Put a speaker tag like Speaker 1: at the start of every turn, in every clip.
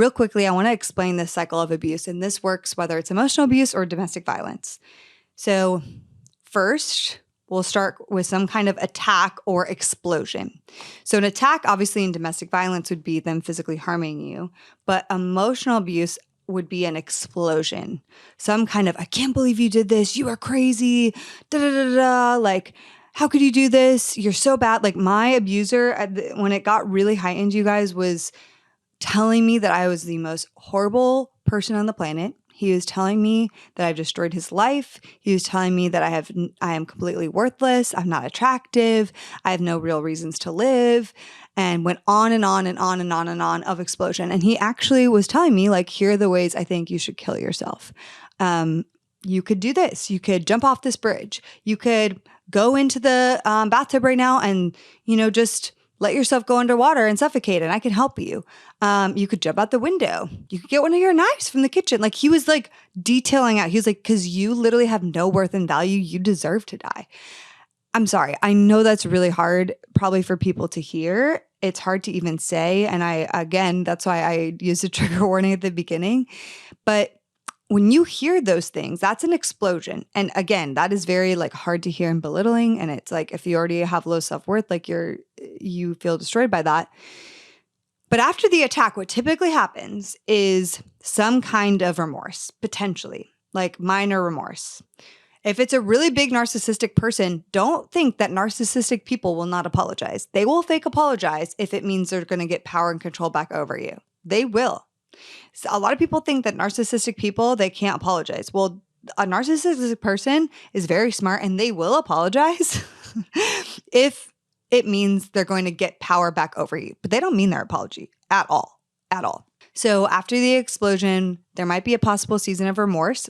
Speaker 1: Real quickly, I want to explain this cycle of abuse, and this works whether it's emotional abuse or domestic violence. So first, we'll start with some kind of attack or explosion. So an attack, obviously in domestic violence, would be them physically harming you, but emotional abuse would be an explosion. Some kind of, I can't believe you did this. You are crazy. Da da da da. Like, how could you do this? You're so bad. Like my abuser, when it got really heightened, you guys, was telling me that I was the most horrible person on the planet. He was telling me that I've destroyed his life. He was telling me that I am completely worthless. I'm not attractive. I have no real reasons to live, and went on and on and on and on and on of explosion. And he actually was telling me, like, here are the ways I think you should kill yourself. You could do this. You could jump off this bridge. You could go into the bathtub right now and, just let yourself go underwater and suffocate, and I can help you. You could jump out the window. You could get one of your knives from the kitchen. Like, he was like detailing out. He was like, because you literally have no worth and value. You deserve to die. I'm sorry. I know that's really hard probably for people to hear. It's hard to even say. And that's why I used a trigger warning at the beginning. But when you hear those things, that's an explosion. And again, that is very like hard to hear and belittling. And it's like, if you already have low self-worth, like you feel destroyed by that. But after the attack, what typically happens is some kind of remorse, potentially, like minor remorse. If it's a really big narcissistic person, don't think that narcissistic people will not apologize. They will fake apologize if it means they're going to get power and control back over you. They will. So a lot of people think that narcissistic people, they can't apologize. Well, a narcissistic person is very smart, and they will apologize if it means they're going to get power back over you. But they don't mean their apology at all, at all. So after the explosion, there might be a possible season of remorse,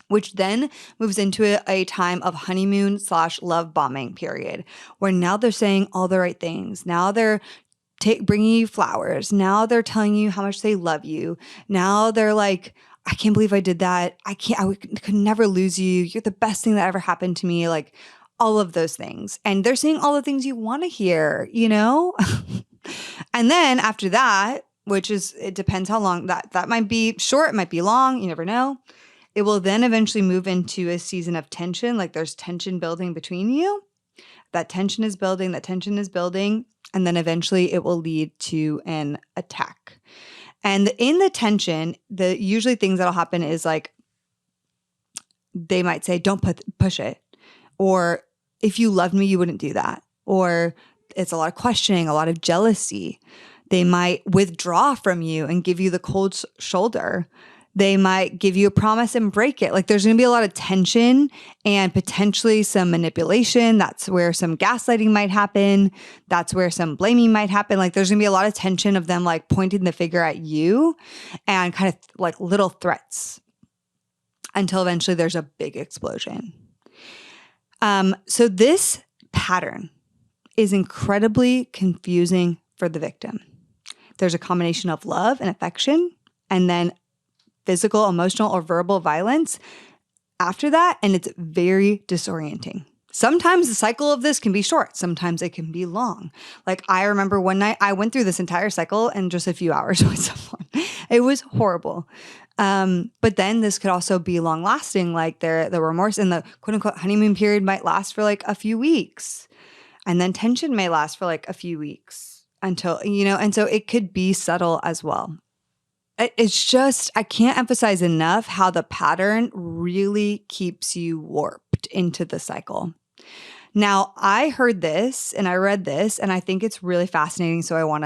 Speaker 1: which then moves into a time of honeymoon/love bombing period, where now they're saying all the right things. Now they're bringing you flowers. Now they're telling you how much they love you. Now they're like, I can't believe I did that. I could never lose you. You're the best thing that ever happened to me. Like all of those things. And they're saying all the things you want to hear, And then after that, it depends how long that might be short. It might be long. You never know. It will then eventually move into a season of tension. Like there's tension building between you. That tension is building. And then eventually it will lead to an attack. And in the tension, the usually things that'll happen is like, they might say, don't push it. Or if you loved me, you wouldn't do that. Or it's a lot of questioning, a lot of jealousy. They might withdraw from you and give you the cold shoulder. They might give you a promise and break it. Like there's going to be a lot of tension and potentially some manipulation. That's where some gaslighting might happen. That's where some blaming might happen. Like there's going to be a lot of tension of them like pointing the finger at you and kind of like little threats until eventually there's a big explosion. So this pattern is incredibly confusing for the victim. There's a combination of love and affection, and then physical, emotional, or verbal violence after that, and it's very disorienting. Sometimes the cycle of this can be short. Sometimes it can be long. Like I remember one night I went through this entire cycle in just a few hours with someone. It was horrible. But then this could also be long lasting. Like the remorse in the quote unquote honeymoon period might last for like a few weeks. And then tension may last for like a few weeks until, and so it could be subtle as well. It's just, I can't emphasize enough how the pattern really keeps you warped into the cycle. Now, I heard this and I read this, and I think it's really fascinating. So I want to